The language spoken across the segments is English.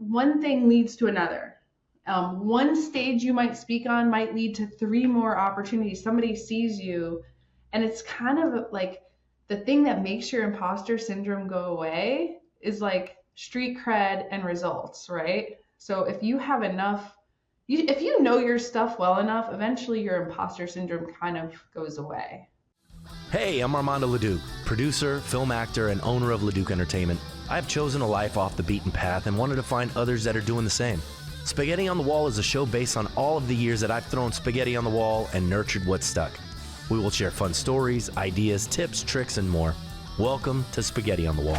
one thing leads to another. One stage you might speak on might lead to three more opportunities. Somebody sees you, and it's kind of like the thing that makes your imposter syndrome go away is like street cred and results, right? So if you have enough, if you know your stuff well enough, eventually your imposter syndrome kind of goes away. Hey, I'm Armando Leduc, producer, film actor, and owner of Leduc Entertainment. I've chosen a life off the beaten path and wanted to find others that are doing the same. Spaghetti on the Wall is a show based on all of the years that I've thrown spaghetti on the wall and nurtured what stuck. We will share fun stories, ideas, tips, tricks, and more. Welcome to Spaghetti on the Wall.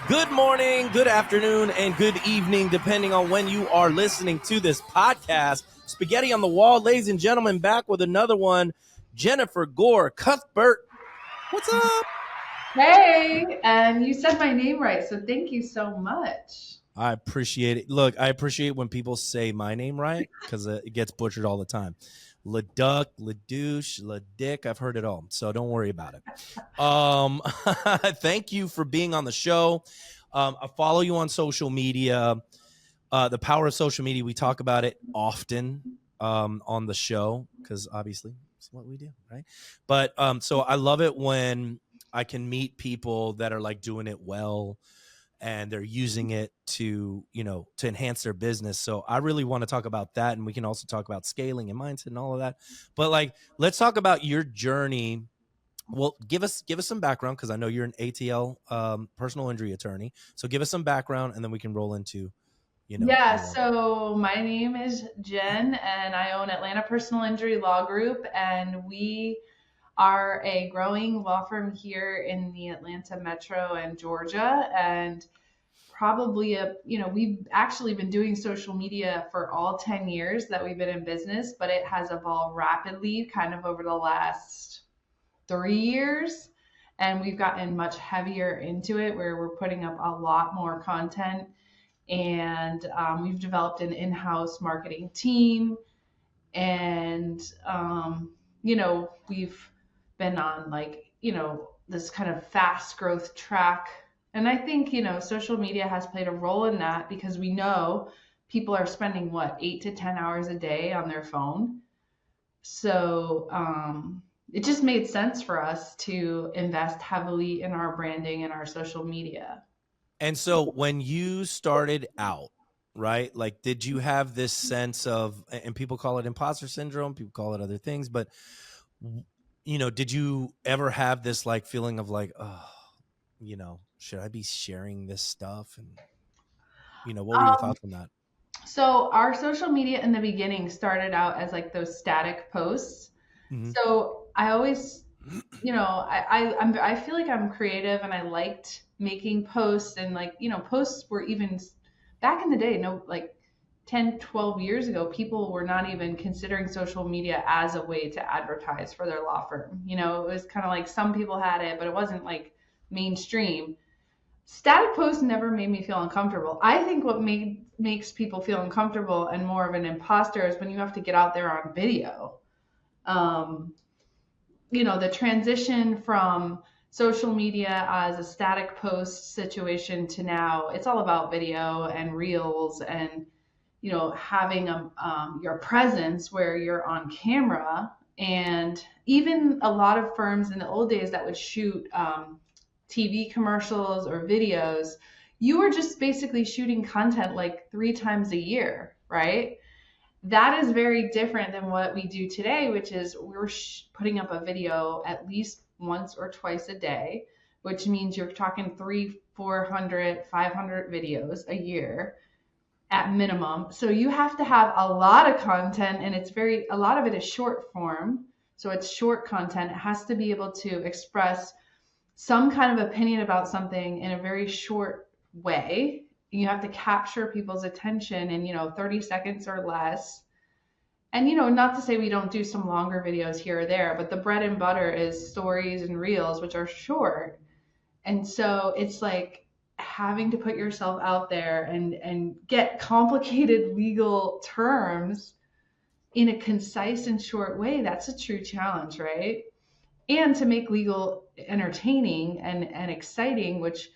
Good morning, good afternoon, and good evening, depending on when you are listening to this podcast. Spaghetti on the Wall, ladies and gentlemen, back with another one. Jennifer Gore-Cuthbert, what's up? Hey, and you said my name right, so thank you so much. I appreciate it. Look, I appreciate when people say my name right because it gets butchered all the time. Leduc, Ledouche, Ledick, I've heard it all, so don't worry about it. Thank you for being on the show. I follow you on social media. The power of social media, we talk about it often on the show because obviously it's what we do, right? But so I love it when I can meet people that are like doing it well and they're using it to, to enhance their business. So I really want to talk about that. And we can also talk about scaling and mindset and all of that. But like, let's talk about your journey. Well, give us some background because I know you're an ATL personal injury attorney. So give us some background and then we can roll into, Yeah, so my name is Jen and I own Atlanta Personal Injury Law Group, and we are a growing law firm here in the Atlanta metro and Georgia. And probably we've actually been doing social media for all 10 years that we've been in business, but it has evolved rapidly kind of over the last 3 years. And we've gotten much heavier into it where we're putting up a lot more content. And we've developed an in-house marketing team. And, we've been on this kind of fast growth track. And I think, social media has played a role in that because we know people are spending 8 to 10 hours a day on their phone. So it just made sense for us to invest heavily in our branding and our social media. And so when you started out, right, like, did you have this sense of, and people call it imposter syndrome, people call it other things, but did you ever have this like feeling of like, oh, should I be sharing this stuff? And, what were your thoughts on that? So our social media in the beginning started out as like those static posts. Mm-hmm. So I always, I feel like I'm creative and I liked making posts, and posts were even back in the day, 10, 12 years ago, people were not even considering social media as a way to advertise for their law firm. It was kind of like some people had it, but it wasn't like mainstream. Static posts never made me feel uncomfortable. I think what makes people feel uncomfortable and more of an imposter is when you have to get out there on video. The transition from social media as a static post situation to now it's all about video and reels and having your presence where you're on camera. And even a lot of firms in the old days that would shoot TV commercials or videos, you were just basically shooting content like 3 times a year, right? That is very different than what we do today, which is we're putting up a video at least once or twice a day, which means you're talking 300, 400, 500 videos a year at minimum. So you have to have a lot of content, and a lot of it is short form. So it's short content. It has to be able to express some kind of opinion about something in a very short way. You have to capture people's attention in 30 seconds or less. And not to say we don't do some longer videos here or there, but the bread and butter is stories and reels, which are short. And so it's like having to put yourself out there and get complicated legal terms in a concise and short way. That's a true challenge, right? And to make legal entertaining and exciting, which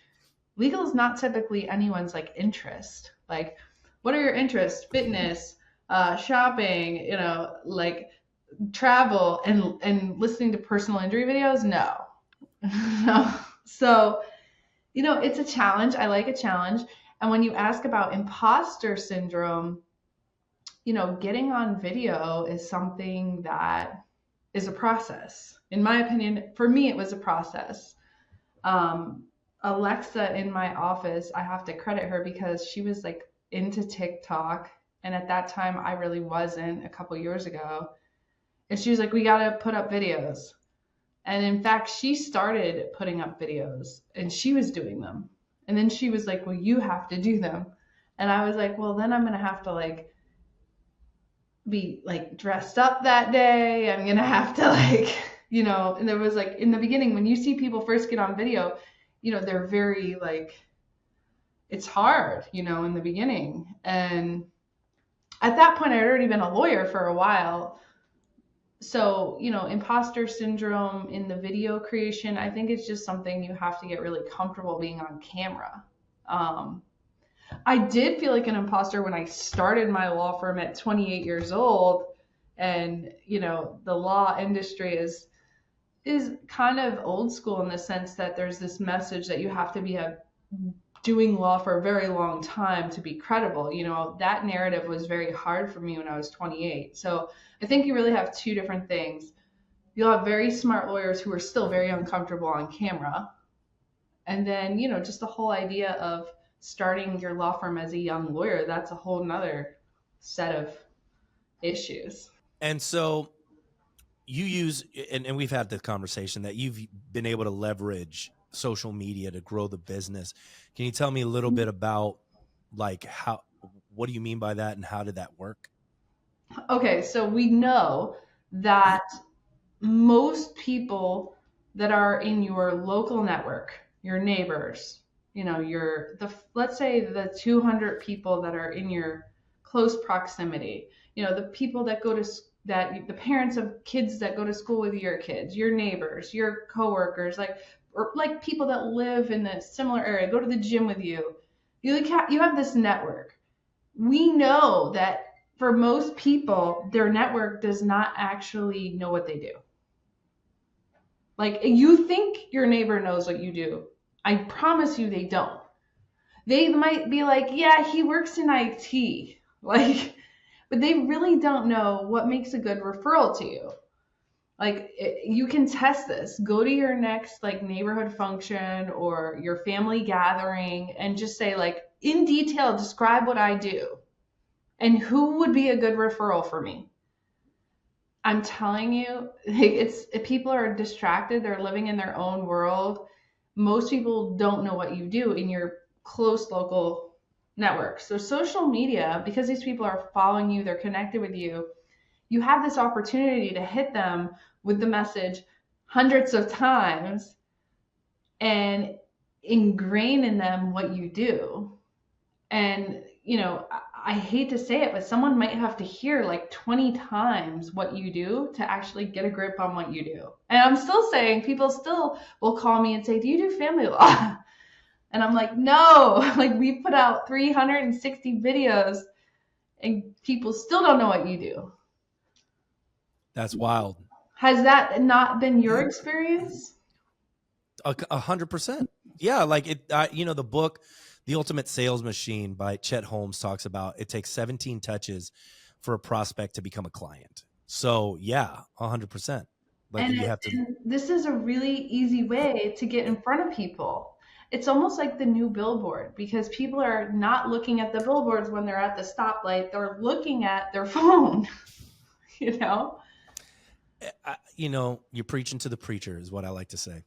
legal is not typically anyone's like interest. Like, what are your interests? Fitness, shopping, like travel, and listening to personal injury videos? No. No. So, it's a challenge. I like a challenge. And when you ask about imposter syndrome, getting on video is something that is a process. In my opinion, for me, it was a process. Um, Alexa in my office, I have to credit her because she was like into TikTok. And at that time, I really wasn't a couple years ago. And she was like, we got to put up videos. And in fact, she started putting up videos and she was doing them. And then she was like, well, you have to do them. And I was like, well, then I'm going to have to like be like dressed up that day. I'm going to have to like, and there was like in the beginning, when you see people first get on video, they're very like, it's hard, in the beginning. And at that point, I'd already been a lawyer for a while. So, imposter syndrome in the video creation, I think it's just something you have to get really comfortable being on camera. Um, I did feel like an imposter when I started my law firm at 28 years old. And, the law industry is kind of old school in the sense that there's this message that you have to be doing law for a very long time to be credible. That narrative was very hard for me when I was 28. So I think you really have two different things. You'll have very smart lawyers who are still very uncomfortable on camera. And then, just the whole idea of starting your law firm as a young lawyer, that's a whole nother set of issues. And so you use, and we've had the conversation that you've been able to leverage social media to grow the business. Can you tell me a little bit about like what do you mean by that and how did that work? Okay, so we know that most people that are in your local network, your neighbors, let's say the 200 people that are in your close proximity, the people that the parents of kids that go to school with your kids, your neighbors, your coworkers, or like people that live in a similar area, go to the gym with you. You have this network. We know that for most people, their network does not actually know what they do. Like, you think your neighbor knows what you do. I promise you they don't. They might be like, yeah, he works in IT. Like, but they really don't know what makes a good referral to you. Like, you can test this. Go to your next like neighborhood function or your family gathering and just say like, in detail, describe what I do and who would be a good referral for me. I'm telling you, if people are distracted, they're living in their own world. Most people don't know what you do in your close local network. So social media, because these people are following you, they're connected with you, you have this opportunity to hit them with the message hundreds of times and ingrain in them what you do. And, I hate to say it, but someone might have to hear like 20 times what you do to actually get a grip on what you do. And I'm still saying, people still will call me and say, do you do family law? And I'm like, no, like we put out 360 videos and people still don't know what you do. That's wild. Has that not been your experience? 100%. Yeah. Like the book, The Ultimate Sales Machine by Chet Holmes talks about it takes 17 touches for a prospect to become a client. So yeah, 100%. Like and this is a really easy way to get in front of people. It's almost like the new billboard because people are not looking at the billboards when they're at the stoplight. They're looking at their phone, You're preaching to the preacher is what I like to say.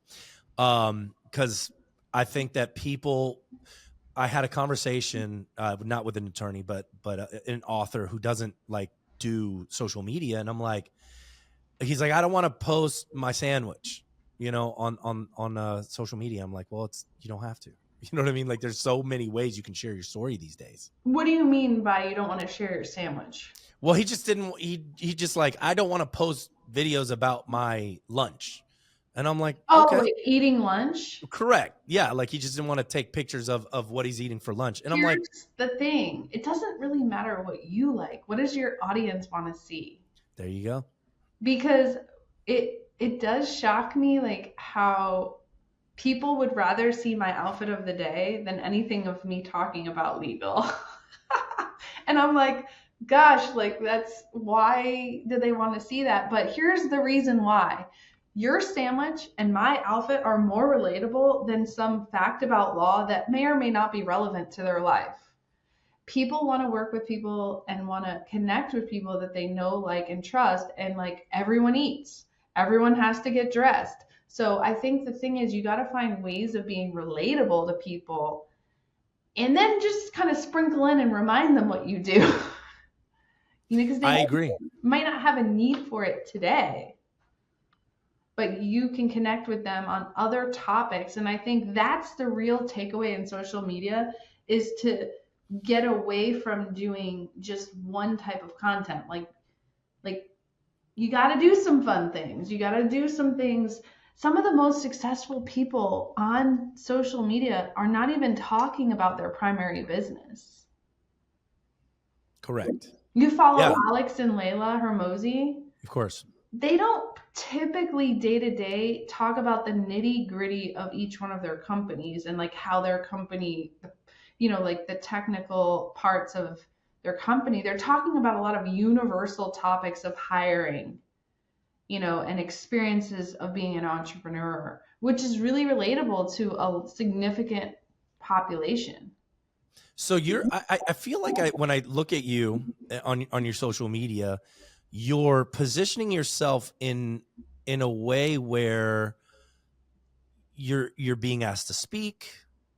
Because I think that I had a conversation, not with an attorney, but an author who doesn't like do social media. And I'm like, he's like, I don't want to post my sandwich, on social media. I'm like, well, you don't have to, you know what I mean? Like there's so many ways you can share your story these days. What do you mean by you don't want to share your sandwich? Well, he just like, I don't want to post videos about my lunch. And I'm like, Oh, okay, like eating lunch? correct. Yeah. Like he just didn't want to take pictures of what he's eating for lunch. And I'm like, Here's the thing. It doesn't really matter what you like. What does your audience want to see? there you go. Because it does shock me like how people would rather see my outfit of the day than anything of me talking about legal. And I'm like, gosh, like that's why do they want to see that? But here's the reason why. Your sandwich and my outfit are more relatable than some fact about law that may or may not be relevant to their life. People want to work with people and want to connect with people that they know, like, and trust. And like everyone eats, everyone has to get dressed. So I think the thing is, you got to find ways of being relatable to people and then just kind of sprinkle in and remind them what you do. Because they I agree. might not have a need for it today, but you can connect with them on other topics. And I think that's the real takeaway in social media is to get away from doing just one type of content. Like you got to do some fun things. You got to do some things. Some of the most successful people on social media are not even talking about their primary business. Correct. You follow Yeah, Alex and Layla Hermosi. of course. They don't typically day to day talk about the nitty gritty of each one of their companies and like how their company, like the technical parts of their company. They're talking about a lot of universal topics of hiring, and experiences of being an entrepreneur, which is really relatable to a significant population. So I feel like when I look at you on your social media, you're positioning yourself in a way where you're being asked to speak.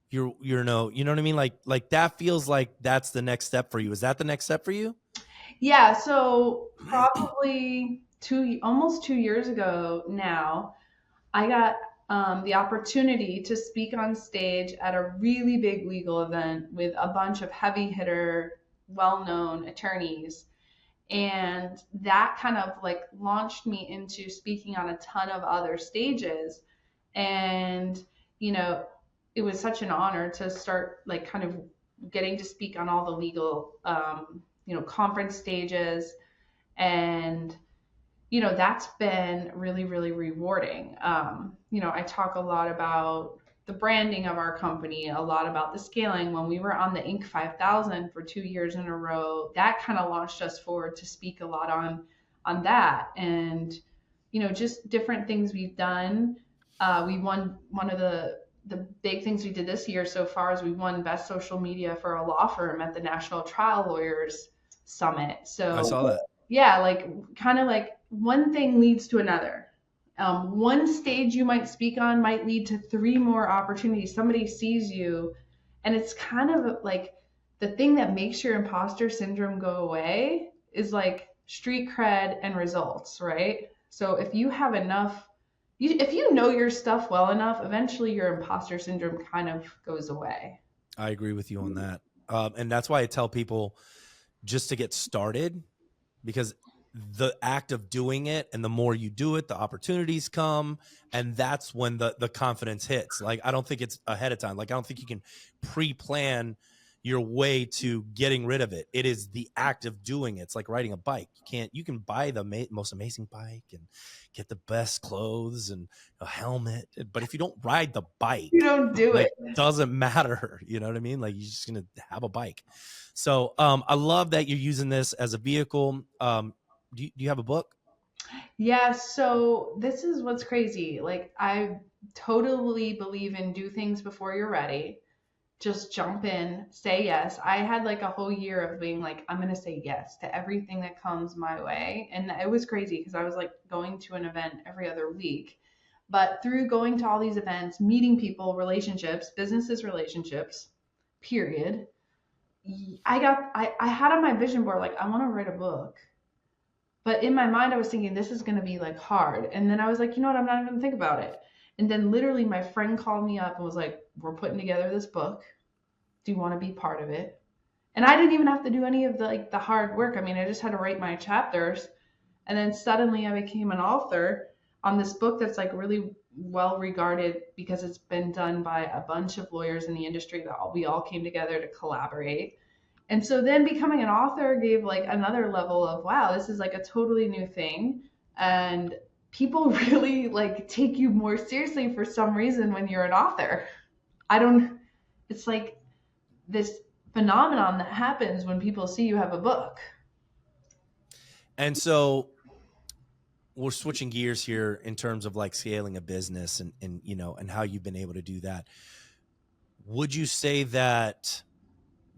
You're no, you know what I mean? Like that feels like that's the next step for you. Is that the next step for you? Yeah, so probably almost 2 years ago now, I got the opportunity to speak on stage at a really big legal event with a bunch of heavy hitter, well known attorneys. And that kind of like launched me into speaking on a ton of other stages. And, you know, it was such an honor to start like kind of getting to speak on all the legal, conference stages. And that's been really, really rewarding. I talk a lot about the branding of our company, a lot about the scaling. When we were on the Inc. 5000 for 2 years in a row, that kind of launched us forward to speak a lot on that, and just different things we've done. We won one of the big things we did this year so far is we won best social media for a law firm at the National Trial Lawyers Summit. I So saw that. yeah, like kind of like one thing leads to another. One stage you might speak on might lead to three more opportunities. Somebody sees you, and it's kind of like the thing that makes your imposter syndrome go away is like street cred and results, right? So if you have enough, if you know your stuff well enough, eventually your imposter syndrome kind of goes away. I agree with you on that. And that's why I tell people just to get started, because the act of doing it and the more you do it, the opportunities come, and that's when the confidence hits. Like I don't think it's ahead of time. Like I don't think you can pre-plan your way to getting rid of it. It is the act of doing it. It's like riding a bike. You can buy the most amazing bike and get the best clothes and a helmet, but if you don't ride the bike, You don't do like it. doesn't matter. You know what I mean? Like you're just gonna have a bike. So I love that you're using this as a vehicle. Do you have a book? Yeah, so this is what's crazy. Like, I totally believe in do things before you're ready. Just jump in, say yes. I had like a whole year of being like, I'm going to say yes to everything that comes my way. And it was crazy because I was like going to an event every other week. But through going to all these events, meeting people, relationships, businesses, relationships, period, I had on my vision board, like, I want to write a book. But in my mind, I was thinking this is going to be like hard. And then I was like, you know what? I'm not even going to think about it. And then literally my friend called me up and was like, we're putting together this book. Do you want to be part of it? And I didn't even have to do any of the hard work. I mean, I just had to write my chapters. And then suddenly I became an author. on this book that's like really well regarded because it's been done by a bunch of lawyers in the industry that we all came together to collaborate. And so then becoming an author gave like another level of, wow, this is like a totally new thing. And people really like take you more seriously for some reason when you're an author. I don't, it's like this phenomenon that happens when people see you have a book. And so we're switching gears here in terms of like scaling a business and you know, and how you've been able to do that. Would you say that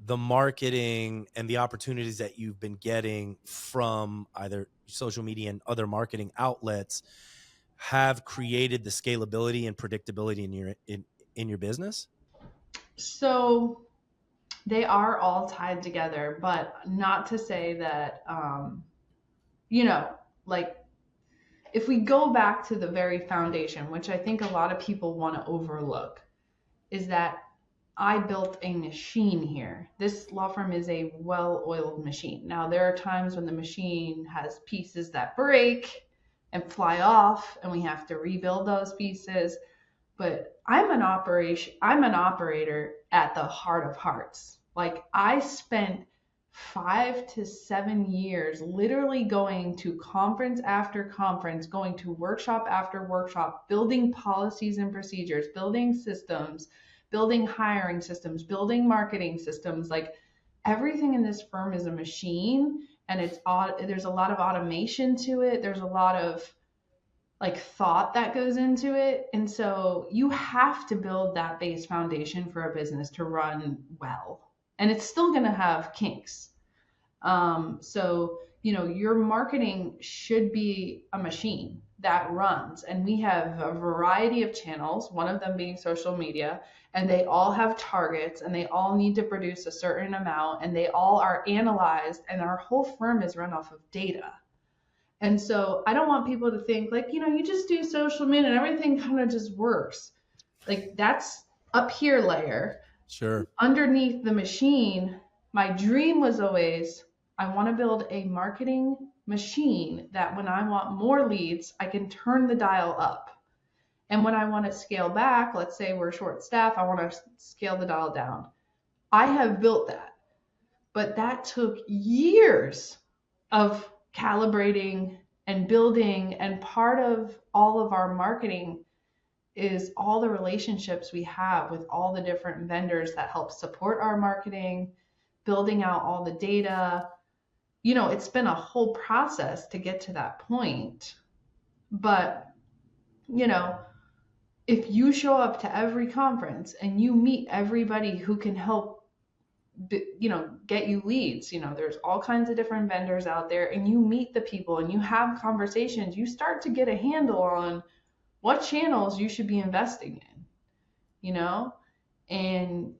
the marketing and the opportunities that you've been getting from either social media and other marketing outlets have created the scalability and predictability in your business? So they are all tied together, but not to say that, you know, like if we go back to the very foundation, which I think a lot of people want to overlook, is that I built a machine here. This law firm is a well-oiled machine. Now, there are times when the machine has pieces that break and fly off, and we have to rebuild those pieces. But I'm an operator at the heart of hearts. Like I spent 5 to 7 years literally going to conference after conference, going to workshop after workshop, building policies and procedures, building systems, building hiring systems, building marketing systems. Like everything in this firm is a machine, and there's a lot of automation to it. There's a lot of like thought that goes into it. And so you have to build that base foundation for a business to run well. And it's still going to have kinks. So, your marketing should be a machine that runs. And we have a variety of channels, one of them being social media, and they all have targets and they all need to produce a certain amount and they all are analyzed. And our whole firm is run off of data. And so I don't want people to think like, you just do social media and everything kind of just works. Like that's up here layer. Sure. Underneath the machine, my dream was always, I want to build a marketing machine that when I want more leads, I can turn the dial up. And when I want to scale back, let's say we're short staff, I want to scale the dial down. I have built that, but that took years of calibrating and building, and part of all of our marketing is all the relationships we have with all the different vendors that help support our marketing, building out all the data. It's been a whole process to get to that point. But, if you show up to every conference and you meet everybody who can help get you leads, there's all kinds of different vendors out there, and you meet the people and you have conversations, you start to get a handle on what channels you should be investing in, and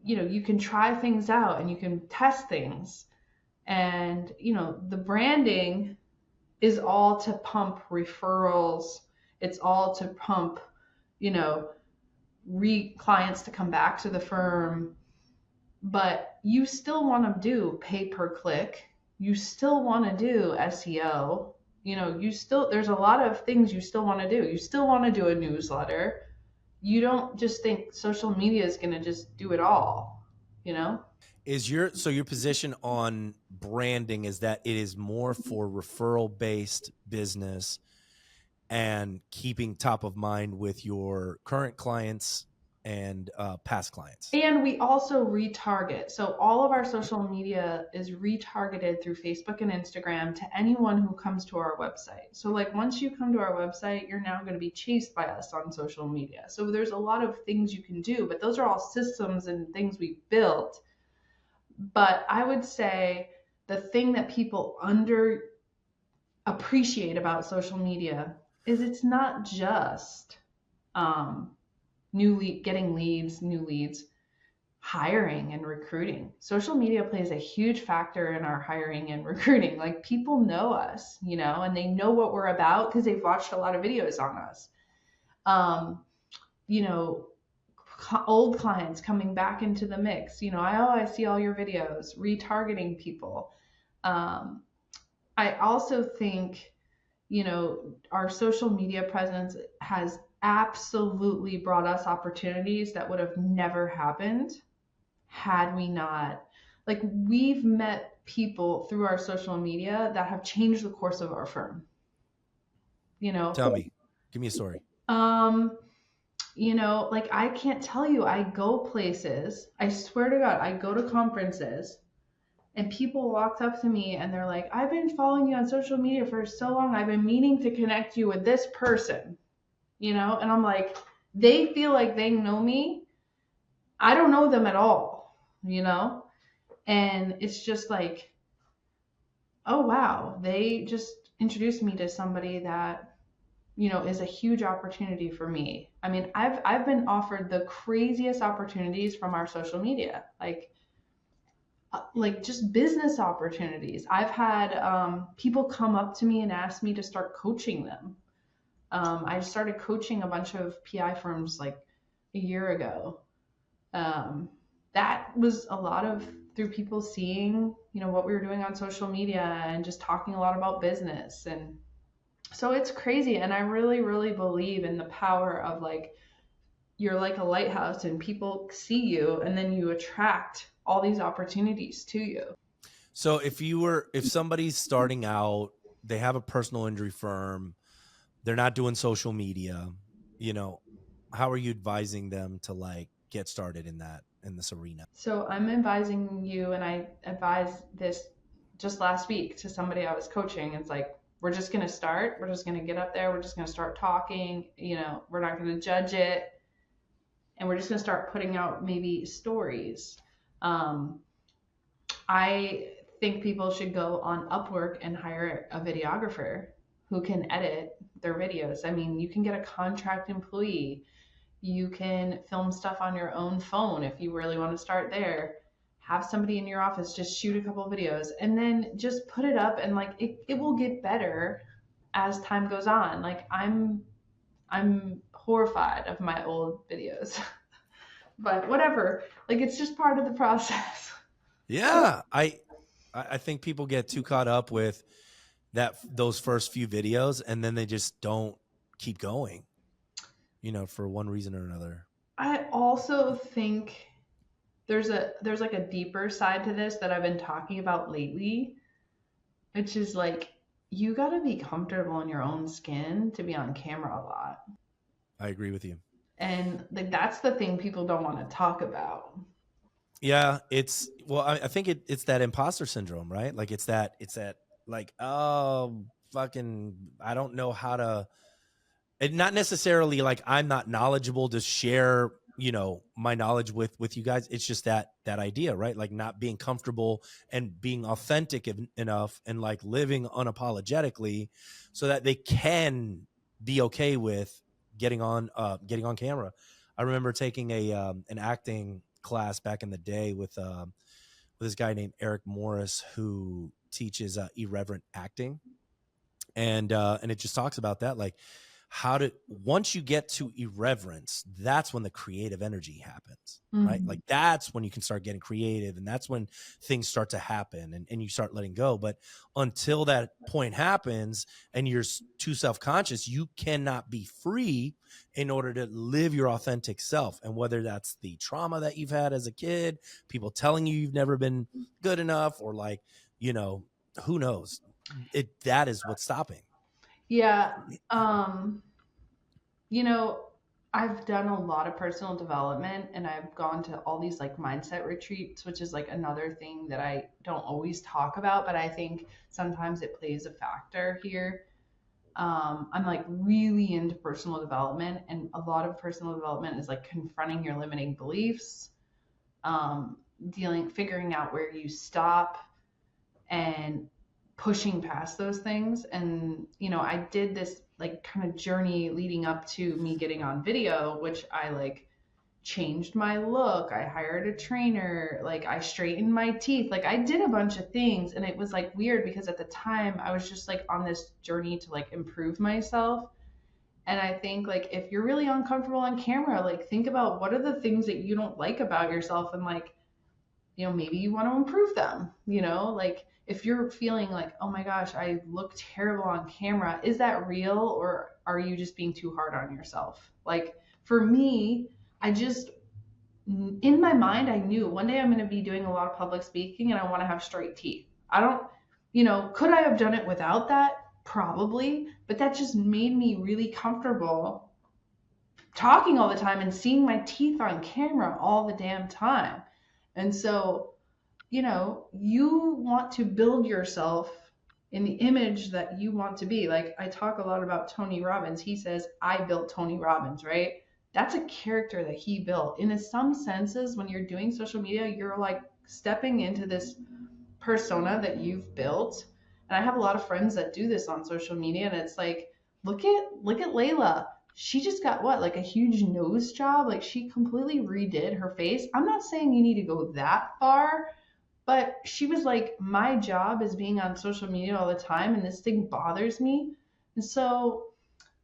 you can try things out and you can test things, and the branding is all to pump referrals. It's all to pump clients to come back to the firm. But you still want to do pay per click. You still want to do SEO. There's a lot of things you still want to do. You still want to do a newsletter. You don't just think social media is going to just do it all, So your position on branding is that it is more for referral based business and keeping top of mind with your current clients and past clients. And we also retarget. So all of our social media is retargeted through Facebook and Instagram to anyone who comes to our website. So like once you come to our website, you're now going to be chased by us on social media. So there's a lot of things you can do, but those are all systems and things we built. But I would say the thing that people underappreciate about social media is it's not just getting leads, new leads, hiring and recruiting. Social media plays a huge factor in our hiring and recruiting. Like people know us, and they know what we're about because they've watched a lot of videos on us. Old clients coming back into the mix. I see all your videos, retargeting people. I also think, our social media presence has absolutely brought us opportunities that would have never happened had we not. Like, we've met people through our social media that have changed the course of our firm, you know. Tell me, give me a story. Um, like, I can't tell you, I go places, I swear to God, I go to conferences and people walked up to me and they're like, I've been following you on social media for so long. I've been meaning to connect you with this person, and I'm like, they feel like they know me. I don't know them at all, and it's just like, oh wow, they just introduced me to somebody that is a huge opportunity for me. I mean, I've been offered the craziest opportunities from our social media, like just business opportunities. I've had people come up to me and ask me to start coaching them. I started coaching a bunch of PI firms like a year ago. Um, that was a lot of through people seeing, what we were doing on social media and just talking a lot about business. And so it's crazy. And I really, really believe in the power of, like, you're like a lighthouse and people see you and then you attract all these opportunities to you. So if somebody's starting out, they have a personal injury firm, they're not doing social media, how are you advising them to like get started in this arena? So I'm advising you, and I advised this just last week to somebody I was coaching. It's like, we're just going to start. We're just going to get up there. We're just going to start talking. We're not going to judge it. And we're just going to start putting out maybe stories. I think people should go on Upwork and hire a videographer who can edit their videos. I mean, you can get a contract employee. You can film stuff on your own phone if you really want to start there. Have somebody in your office just shoot a couple videos and then just put it up, and like it will get better as time goes on. Like, I'm horrified of my old videos. But whatever. Like, it's just part of the process. Yeah, I think people get too caught up with those first few videos, and then they just don't keep going, for one reason or another. I also think there's like a deeper side to this that I've been talking about lately, which is like, you got to be comfortable in your own skin to be on camera a lot. I agree with you. And like, that's the thing people don't want to talk about. Yeah, I think it's that imposter syndrome, right? Like it's that like, oh, fucking, I don't know how to, and not necessarily like I'm not knowledgeable to share, my knowledge with you guys. It's just that idea, right? Like not being comfortable and being authentic enough and like living unapologetically so that they can be okay with getting on camera. I remember taking an acting class back in the day with this guy named Eric Morris, who teaches irreverent acting, and it just talks about that, like once you get to irreverence, that's when the creative energy happens, right? Mm-hmm. Like that's when you can start getting creative, and that's when things start to happen, and you start letting go. But until that point happens and you're too self-conscious, you cannot be free in order to live your authentic self. And whether that's the trauma that you've had as a kid, people telling you you've never been good enough, or like, who knows, that is what's stopping. Yeah. You know, I've done a lot of personal development and I've gone to all these like mindset retreats, which is like another thing that I don't always talk about, but I think sometimes it plays a factor here. I'm like really into personal development, and a lot of personal development is like confronting your limiting beliefs, figuring out where you stop and pushing past those things. And I did this like kind of journey leading up to me getting on video, which I like changed my look, I hired a trainer, like I straightened my teeth, like I did a bunch of things. And it was like weird because at the time I was just like on this journey to like improve myself. And I think, like, if you're really uncomfortable on camera, like think about what are the things that you don't like about yourself, and like maybe you want to improve them, like if you're feeling like, oh my gosh, I look terrible on camera, is that real or are you just being too hard on yourself? Like for me, I just, in my mind, I knew one day I'm going to be doing a lot of public speaking and I want to have straight teeth. I don't, could I have done it without that? Probably, but that just made me really comfortable talking all the time and seeing my teeth on camera all the damn time. And so, you want to build yourself in the image that you want to be. Like I talk a lot about Tony Robbins. He says, I built Tony Robbins, right? That's a character that he built. In some senses, when you're doing social media, you're like stepping into this persona that you've built. And I have a lot of friends that do this on social media, and it's like, look at Layla. She just got what, like a huge nose job? Like she completely redid her face. I'm not saying you need to go that far, but she was like, my job is being on social media all the time, and this thing bothers me. And so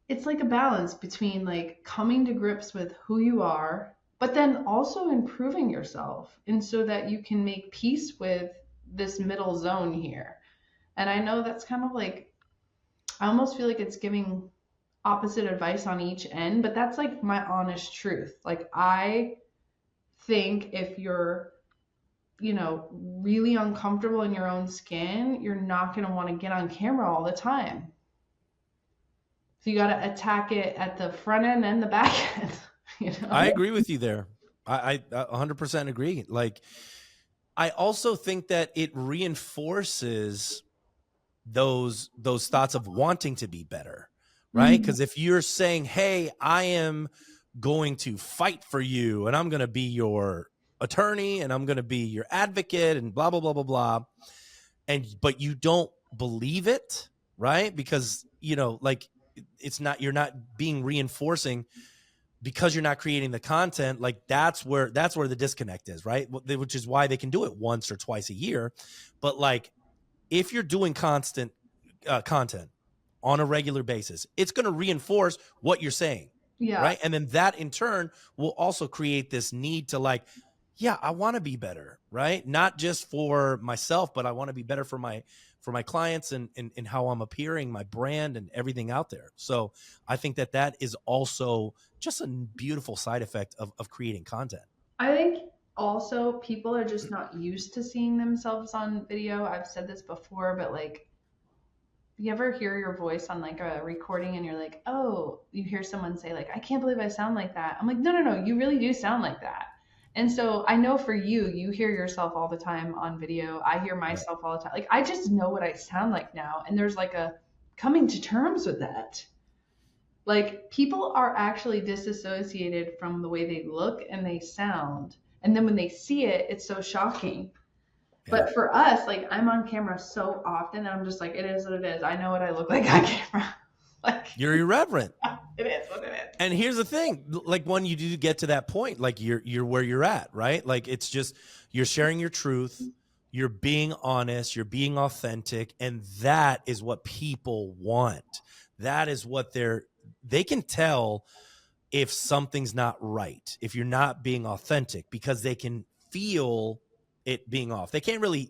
it's like a balance between like coming to grips with who you are, but then also improving yourself. And so that you can make peace with this middle zone here. And I know that's kind of like, I almost feel like it's giving opposite advice on each end, but that's like my honest truth. Like, I think if you're, really uncomfortable in your own skin, you're not going to want to get on camera all the time. So you got to attack it at the front end and the back end, I agree with you there. I 100% agree. Like, I also think that it reinforces those thoughts of wanting to be better, right? Mhm. Because if you're saying, hey, I am going to fight for you and I'm going to be your attorney and I'm going to be your advocate and blah blah blah blah blah, but you don't believe it, right? Because like, it's not, you're not being reinforcing, because you're not creating the content. Like that's where the disconnect is, right? Which is why they can do it once or twice a year. But like, if you're doing constant content on a regular basis, it's going to reinforce what you're saying, Yeah. right? And then that in turn will also create this need to like, yeah, I want to be better, right? Not just for myself, but I want to be better for my clients and how I'm appearing, my brand and everything out there. So I think that is also just a beautiful side effect of creating content. I think also people are just not used to seeing themselves on video. I've said this before, but like, you ever hear your voice on like a recording and you're like, oh, you hear someone say like, I can't believe I sound like that. I'm like, no, no, no, you really do sound like that. And so I know for you, you hear yourself all the time on video. I hear Right. myself all the time. Like I just know what I sound like now. And there's like a coming to terms with that. Like people are actually disassociated from the way they look and they sound. And then when they see it, it's so shocking. Yeah. But for us, like I'm on camera so often that I'm just like, it is what it is. I know what I look like on camera. Like You're irreverent. it is what it is. And here's the thing, like when you do get to that point, like you're where you're at, right? Like it's just, you're sharing your truth, you're being honest, you're being authentic, and that is what people want. That is what they can tell if something's not right, if you're not being authentic, because they can feel it being off. They can't really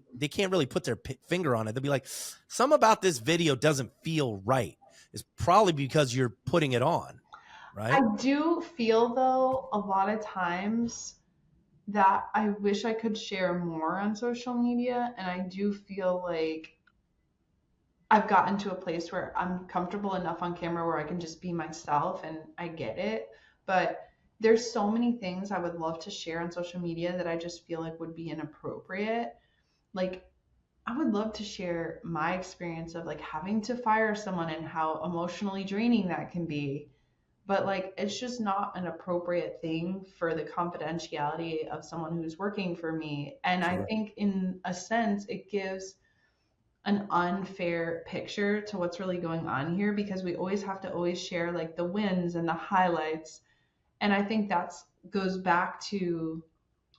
put their finger on it. They'll be like, some about this video doesn't feel right. It's probably because you're putting it on, I right? do feel though a lot of times that I wish I could share more on social media, and I do feel like I've gotten to a place where I'm comfortable enough on camera where I can just be myself and I get it. But there's so many things I would love to share on social media that I just feel like would be inappropriate. Like I would love to share my experience of like having to fire someone and how emotionally draining that can be. But like it's just not an appropriate thing for the confidentiality of someone who's working for me. And I Sure. think in a sense it gives an unfair picture to what's really going on here because we always have to always share like the wins and the highlights. And I think that's goes back to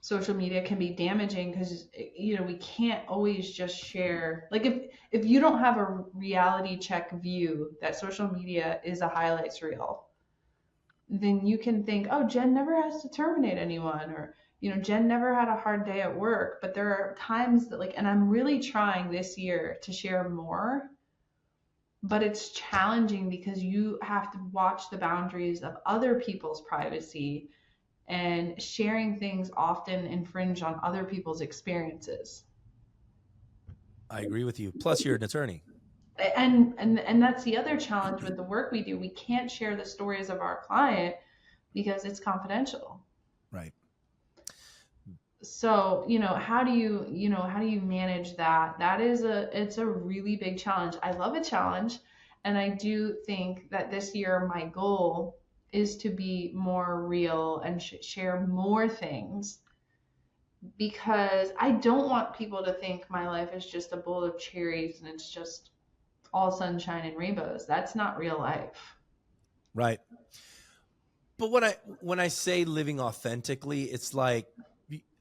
social media can be damaging because we can't always just share like if you don't have a reality check view that social media is a highlights reel, then you can think, oh, Jen never has to terminate anyone, or Jen never had a hard day at work, but there are times that and I'm really trying this year to share more, but it's challenging because you have to watch the boundaries of other people's privacy, and sharing things often infringe on other people's experiences. I agree with you. Plus, you're an attorney. And that's the other challenge with the work we do. We can't share the stories of our client because it's confidential. Right. So how do you manage that? It's a really big challenge. I love a challenge, and I do think that this year my goal is to be more real and share more things, because I don't want people to think my life is just a bowl of cherries and it's just all sunshine and rainbows. That's not real life. Right. But when I say living authentically, it's like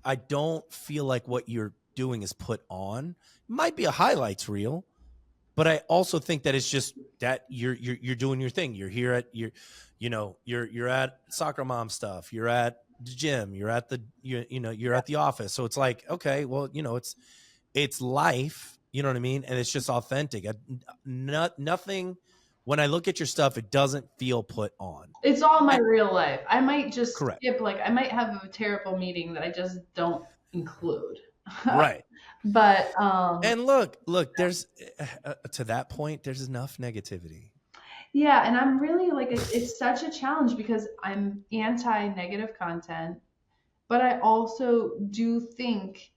I don't feel like what you're doing is put on. It might be a highlights reel, but I also think that it's just that you're doing your thing. You're here at you're at soccer mom stuff. You're at the gym. You're at the you're at the office. So it's like, okay, well, it's life. You know what I mean? And it's just authentic. Nothing. When I look at your stuff, it doesn't feel put on. It's all my And, real life. I might just correct. skip, I might have a terrible meeting that I just don't include. Right. But And look, there's to that point, there's enough negativity. yeah, and I'm really it's such a challenge because I'm anti negative content, but I also do think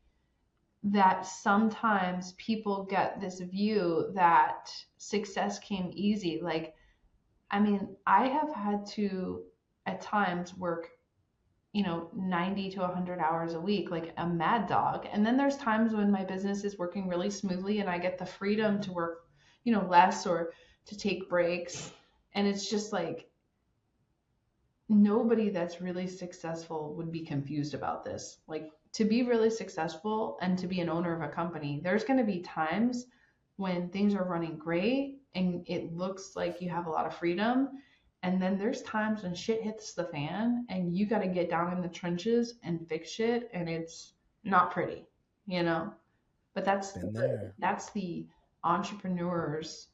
that sometimes people get this view that success came easy. I mean, I have had to at times work 90 to 100 hours a week, like a mad dog. And then there's times when my business is working really smoothly and I get the freedom to work, less, or to take breaks. And it's just nobody that's really successful would be confused about this. To be really successful and to be an owner of a company, there's going to be times when things are running great and it looks like you have a lot of freedom. And then there's times when shit hits the fan and you got to get down in the trenches and fix shit, and it's not pretty, you know? But Been there. that's the entrepreneur's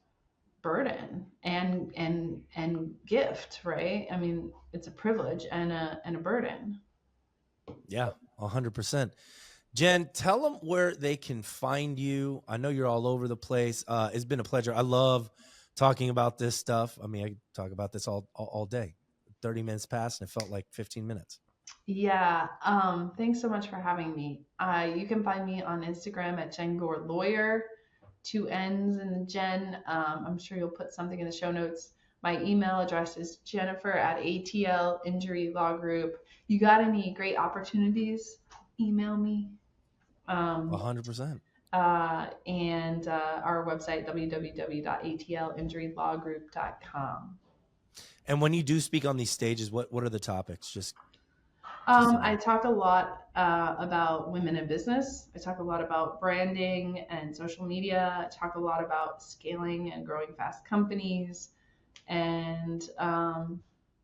burden and gift, right? I mean, it's a privilege and a burden. Yeah, 100%. Jen, tell them where they can find you. I know you're all over the place. It's been a pleasure. I love talking about this stuff. I mean, I could talk about this all day. 30 minutes passed and it felt like 15 minutes. Yeah. Thanks so much for having me. You can find me on Instagram at Jen Gore Lawyer, two N's in the Jen. I'm sure you'll put something in the show notes. My email address is Jennifer at ATL Injury Law Group. You got any great opportunities? Email me. Um, 100%. and our website, www.atlinjurylawgroup.com. And when you do speak on these stages, what are the topics? Just to I know. talk a lot about women in business. I talk a lot about branding and social media. I talk a lot about scaling and growing fast companies. And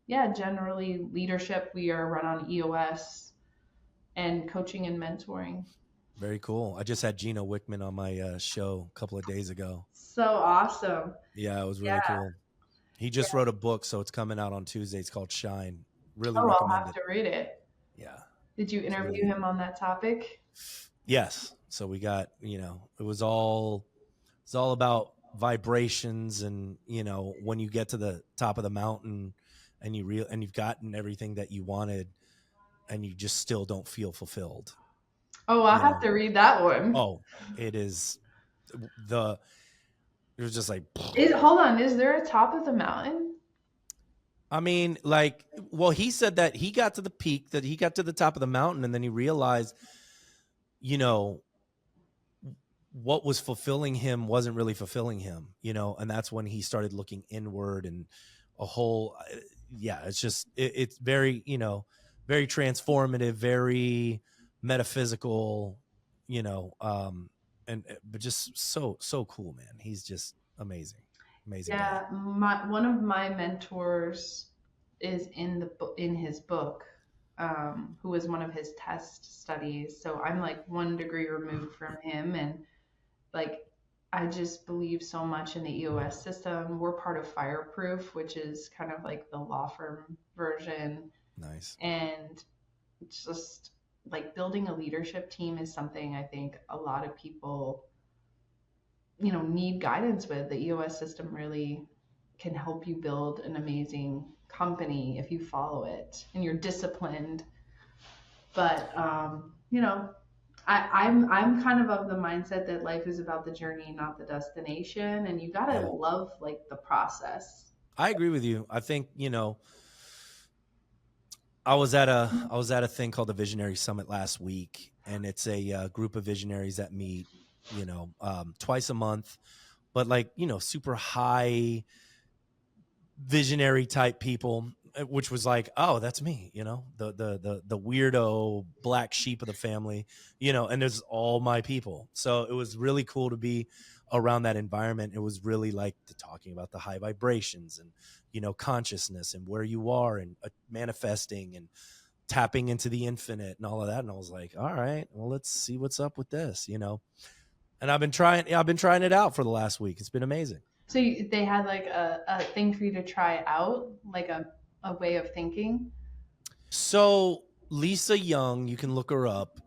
yeah, generally leadership. We are run on EOS, and coaching and mentoring. Very cool. I just had Gino Wickman on my show a couple of days ago. So awesome. Yeah, it was really Yeah. cool. He just wrote a book, so it's coming out on Tuesday. It's called Shine. Really Oh, I'll recommend have it. to read it. Yeah, Did you it's interview really him on that topic? yes. So we got it's all about vibrations, and when you get to the top of the mountain and you've gotten everything that you wanted, and you just still don't feel fulfilled. Oh, I'll You have know, to read that one. oh, it is the it was just like Hold on, is there a top of the mountain? I mean, like, well, he said that he got to the peak, that he got to the top of the mountain, and then he realized, you know, what was fulfilling him wasn't really fulfilling him, and that's when he started looking inward and a whole, yeah, it's just, it's very, very transformative, very metaphysical, but just so cool, man. He's just amazing, amazing guy. Yeah, one of my mentors is in his book. who was one of his test studies. So I'm like 1 degree removed from him. And like, I just believe so much in the EOS system. We're part of Fireproof, which is kind of like the law firm version. Nice. And it's just like building a leadership team is something I think a lot of people, need guidance with. The EOS system really can help you build an amazing company if you follow it and you're disciplined. But I'm kind of the mindset that life is about the journey, not the destination, and you gotta Yeah. love like the process. I agree with you. I think, I was at a thing called the Visionary Summit last week, and it's a group of visionaries that meet, twice a month, but like, super high visionary type people, which was like, oh, that's me, the weirdo black sheep of the family, and there's all my people. So it was really cool to be around that environment. It was really like talking about the high vibrations and, consciousness and where you are and manifesting and tapping into the infinite and all of that. And I was like, all right, well, let's see what's up with this, and I've been trying it out for the last week. It's been amazing. So they had like a thing for you to try out, like a way of thinking. So Lisa Young, you can look her up.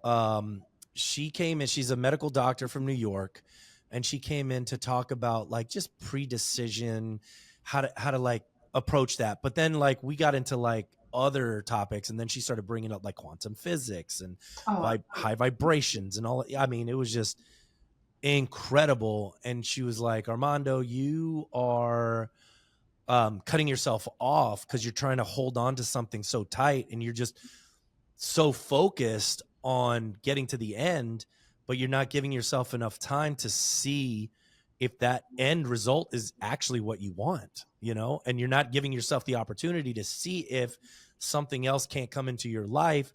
She came in. She's a medical doctor from New York, and she came in to talk about like just pre-decision, how to like approach that. But then like we got into like other topics, and then she started bringing up like quantum physics and Oh, high vibrations and all. I mean, it was just incredible. And she was like, Armando, you are cutting yourself off because you're trying to hold on to something so tight, and you're just so focused on getting to the end, but you're not giving yourself enough time to see if that end result is actually what you want, and you're not giving yourself the opportunity to see if something else can't come into your life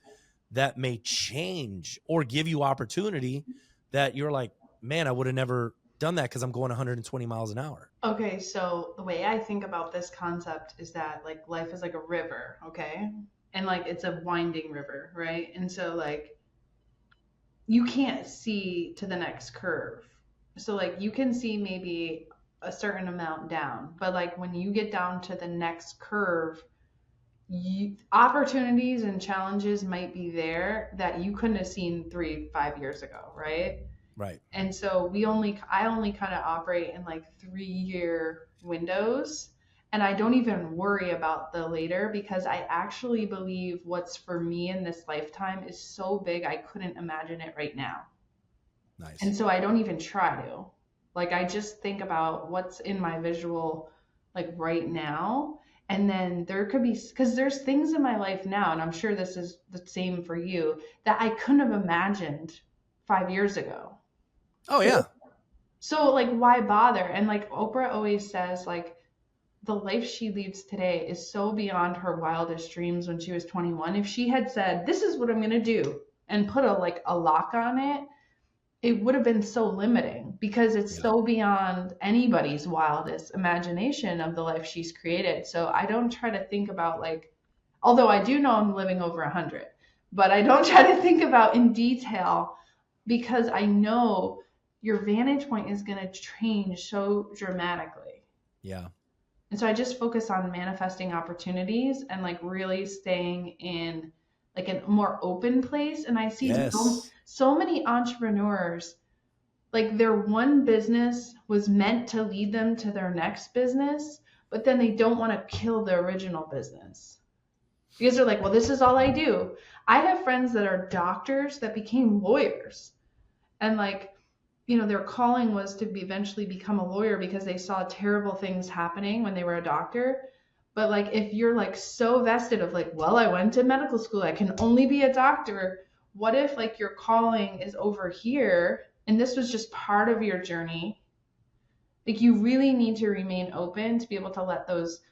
that may change or give you opportunity that you're like, man, I would have never done that because I'm going 120 miles an hour. okay. So the way I think about this concept is that like life is like a river, okay? And like it's a winding river, right? And so like you can't see to the next curve. So like you can see maybe a certain amount down, but like when you get down to the next curve, opportunities and challenges might be there that you couldn't have seen 3 5 years ago, right? Right. And so I only kind of operate in like 3 year windows, and I don't even worry about the later because I actually believe what's for me in this lifetime is so big I couldn't imagine it right now. And Nice. so I don't even try to. Like I just think about what's in my visual like right now. And then there could be, because there's things in my life now, and I'm sure this is the same for you, that I couldn't have imagined 5 years ago. Oh yeah. So like why bother? And like Oprah always says, like the life she leads today is so beyond her wildest dreams when she was 21. If she had said, "This is what I'm going to do," and put a lock on it, it would have been so limiting because it's Yeah. so beyond anybody's wildest imagination of the life she's created. So I don't try to think about like, although I do know I'm living over 100, but I don't try to think about in detail because I know your vantage point is going to change so dramatically. Yeah. And so I just focus on manifesting opportunities and like really staying in like a more open place. And I see Yes. so many entrepreneurs, like their one business was meant to lead them to their next business, but then they don't want to kill the original business because they're like, well, this is all I do. I have friends that are doctors that became lawyers, and like, their calling was to eventually become a lawyer because they saw terrible things happening when they were a doctor. But like if you're like so vested of like, well, I went to medical school, I can only be a doctor. What if like your calling is over here and this was just part of your journey? Like you really need to remain open to be able to let those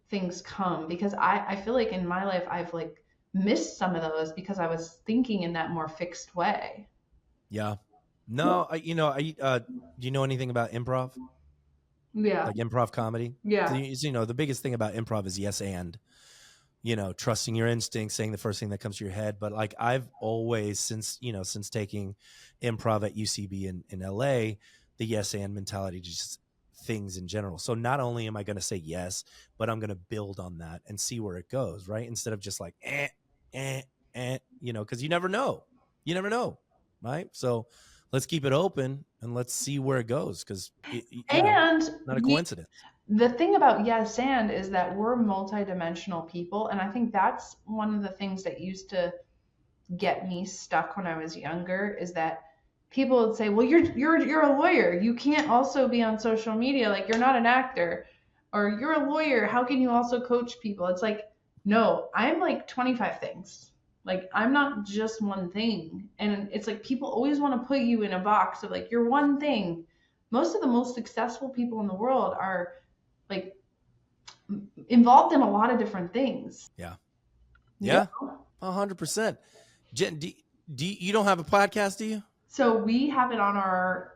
things come, because I feel like in my life I've like missed some of those because I was thinking in that more fixed way. Yeah. No, do you know anything about improv? Yeah. Like improv comedy? So Yeah. the biggest thing about improv is yes and. trusting your instincts, saying the first thing that comes to your head. But like I've always, since taking improv at UCB in LA, the yes and mentality, just things in general. So not only am I going to say yes, but I'm going to build on that and see where it goes, right? Instead of just like, because you never know. You never know, right? So let's keep it open and let's see where it goes, because, And not a coincidence. the thing about yes and is that we're multidimensional people, and I think that's one of the things that used to get me stuck when I was younger, is that people would say, "Well, you're a lawyer. You can't also be on social media. Like you're not an actor, or you're a lawyer. How can you also coach people?" It's like, no, I'm like 25 things. Like I'm not just one thing. And it's like people always want to put you in a box of like you're one thing. Most of the most successful people in the world are like involved in a lot of different things. Yeah. You Yeah. know? 100%. Jen, you don't have a podcast, do you? So we have it on our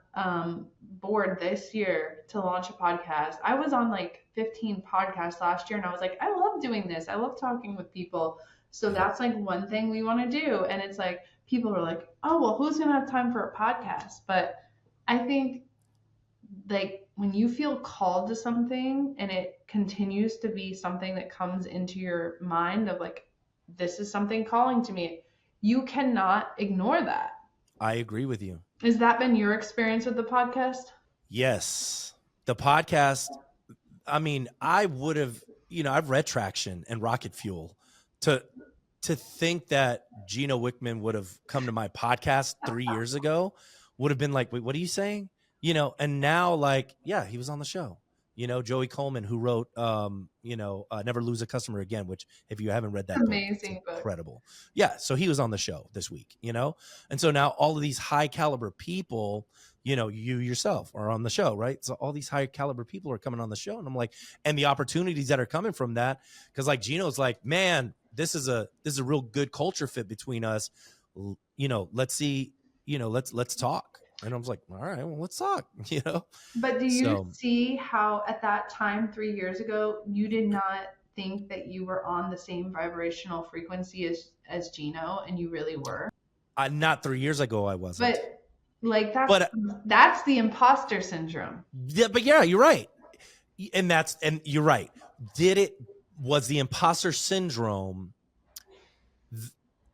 board this year to launch a podcast. I was on like 15 podcasts last year, and I was like, I love doing this. I love talking with people. So Yeah. that's like one thing we want to do. And it's like people are like, oh, well, who's going to have time for a podcast? But I think like when you feel called to something and it continues to be something that comes into your mind of like, this is something calling to me, you cannot ignore that. I agree with you. Has that been your experience with the podcast? Yes. The podcast, I mean, I would have, I've read Traction and Rocket Fuel. To think that Gino Wickman would have come to my podcast 3 years ago would have been like, wait, what are you saying? And now like, yeah, he was on the show. Joey Coleman, who wrote, Never Lose a Customer Again, which if you haven't read that Amazing book, it's incredible. Yeah. So he was on the show this week, and so now all of these high caliber people, you yourself are on the show, right? So all these high caliber people are coming on the show, and I'm like, and the opportunities that are coming from that, because like Gino's like, man, this is a real good culture fit between us. Let's see, let's talk. And I was like, all right, well, let's talk, But do you see how at that time, 3 years ago, you did not think that you were on the same vibrational frequency as Gino, and you really were? Not 3 years ago, I wasn't. But like that's the imposter syndrome. Yeah, but yeah, you're right. And you're right. Was the imposter syndrome,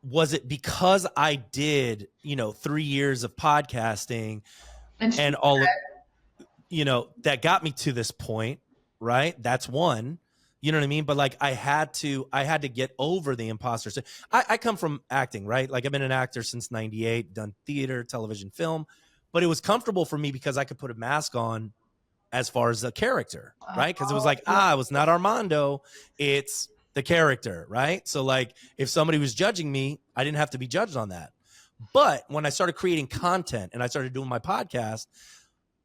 was it because I did, 3 years of podcasting and all of, that got me to this point, right? That's one, you know what I mean? But like, I had to get over the imposter. So I come from acting, right? Like I've been an actor since 98, done theater, television, film, but it was comfortable for me because I could put a mask on as far as the character, right? Because it was like, it was not Armando, it's the character, right? So like if somebody was judging me, I didn't have to be judged on that. But when I started creating content and I started doing my podcast,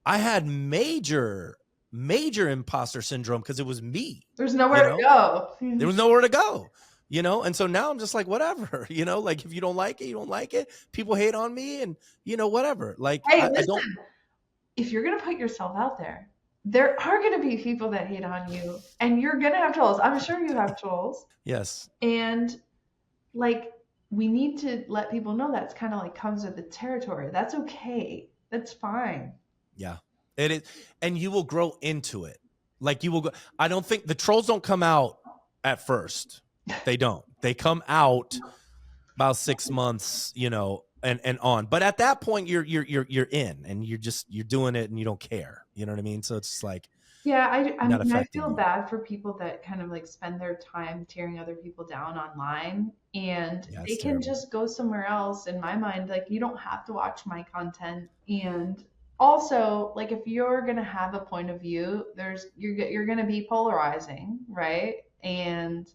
I had major imposter syndrome because it was me. There's nowhere to go. There was nowhere to go, and so now I'm just like, whatever, like if you don't like it, you don't like it. People hate on me and, whatever. Like, hey, listen, if you're going to put yourself out there are going to be people that hate on you, and you're going to have trolls. I'm sure you have trolls. Yes. And like, we need to let people know that's kind of like comes with the territory. That's okay. That's fine. Yeah, it is. And you will grow into it. Like you will go. I don't think the trolls don't come out at first. They don't. They come out about 6 months, and on. But at that point, you're in, and you're doing it, and you don't care. You know what I mean? So it's just like, yeah, I feel bad for people that kind of like spend their time tearing other people down online, and they can just go somewhere else. In my mind, like you don't have to watch my content. And also, like if you're gonna have a point of view, you're gonna be polarizing, right? And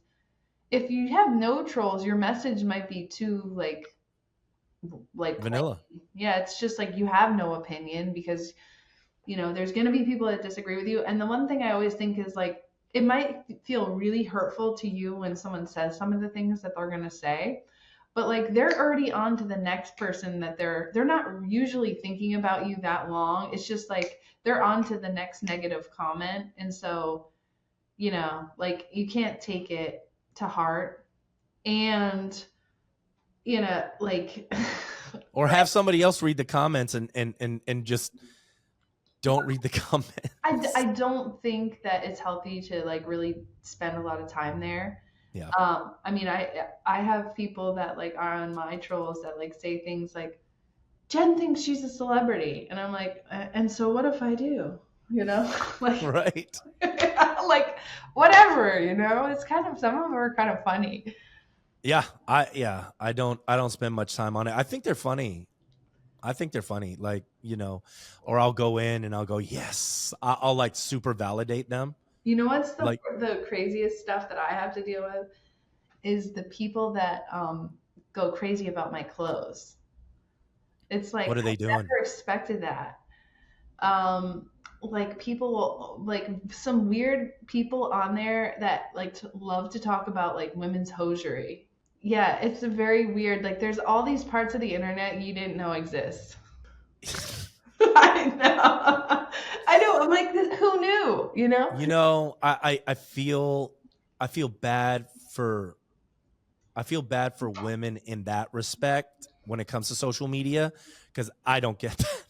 if you have no trolls, your message might be too like vanilla. Yeah, it's just like you have no opinion because there's going to be people that disagree with you. And the one thing I always think is like it might feel really hurtful to you when someone says some of the things that they're going to say, but like they're already on to the next person that they're not usually thinking about you that long. It's just like they're on to the next negative comment. And so like you can't take it to heart, and like Or have somebody else read the comments and just don't read the comments. I don't think that it's healthy to like really spend a lot of time there. Yeah. I mean, I have people that like are on my trolls that like say things like, Jen thinks she's a celebrity, and I'm like, and so what if I do? Like, Right. like whatever, It's kind of, some of them are kind of funny. Yeah. I don't spend much time on it. I think they're funny. Like, or I'll go in and I'll go, yes, I'll like super validate them. You know what's Like, the craziest stuff that I have to deal with is the people that go crazy about my clothes. It's like what are I they doing? never expected that. Like people, like some weird people on there that like love to talk about like women's hosiery. Yeah, it's a very weird. Like there's all these parts of the internet you didn't know exist. I know. I know. I'm like, who knew? I feel bad for women in that respect when it comes to social media, because I don't get that.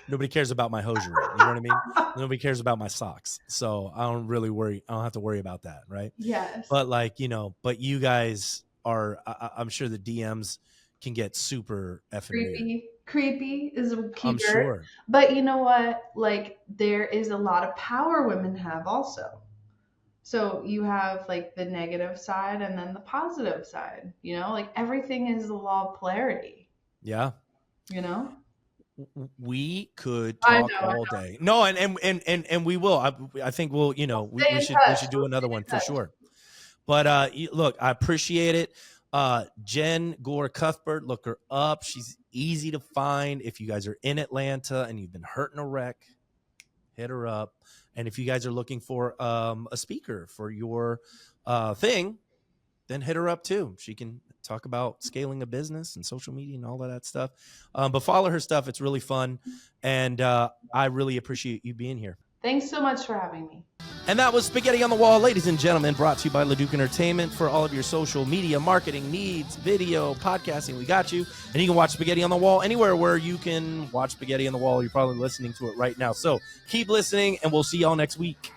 Nobody cares about my hosiery. You know what I mean? Nobody cares about my socks. So I don't really worry. I don't have to worry about that. Right. Yes. But like, but you guys are, I'm sure the DMs can get super effing weird. Creepy is a key I'm word. sure. But you know what? Like there is a lot of power women have also. So you have like the negative side and then the positive side, like everything is the law of polarity. Yeah. We could talk all day. No, and we will. I think we'll, we should do another one for sure. But look, I appreciate it. Jen Gore-Cuthbert, look her up. She's easy to find. If you guys are in Atlanta and you've been hurt in a wreck, hit her up. And if you guys are looking for a speaker for your thing, then hit her up too. She can talk about scaling a business and social media and all of that stuff. But follow her stuff. It's really fun. And I really appreciate you being here. Thanks so much for having me. And that was Spaghetti on the Wall, ladies and gentlemen, brought to you by LeDuc Entertainment for all of your social media marketing needs, video, podcasting. We got you. And you can watch Spaghetti on the Wall anywhere where you can watch Spaghetti on the Wall. You're probably listening to it right now. So keep listening, and we'll see y'all next week.